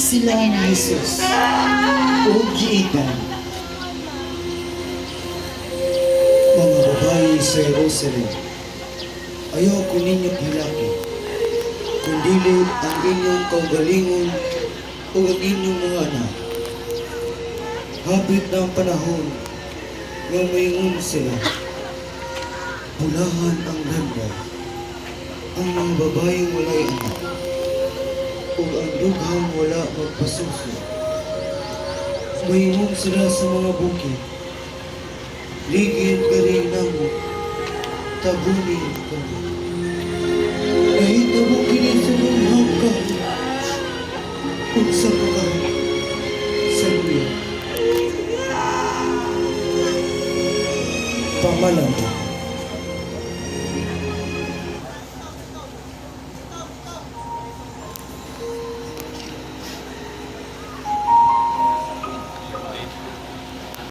sila ni Jesus o giikan. Mga babae sa Jerusalem, ayaw ko ninyo hilaki, kundili ang inyong kaugalingon o ang inyong mga anak. Hapit na ang panahon nga mayingon sila, bulahan ang ganda, ang mga babaeng walay anak, o ang dughang wala magpasuso. Mayingon sila sa mga bukid, ligid galing namo, tabunin ka. Nahitabo kini sa lunghang ka, kung sa ka sa luya. Pamalambo.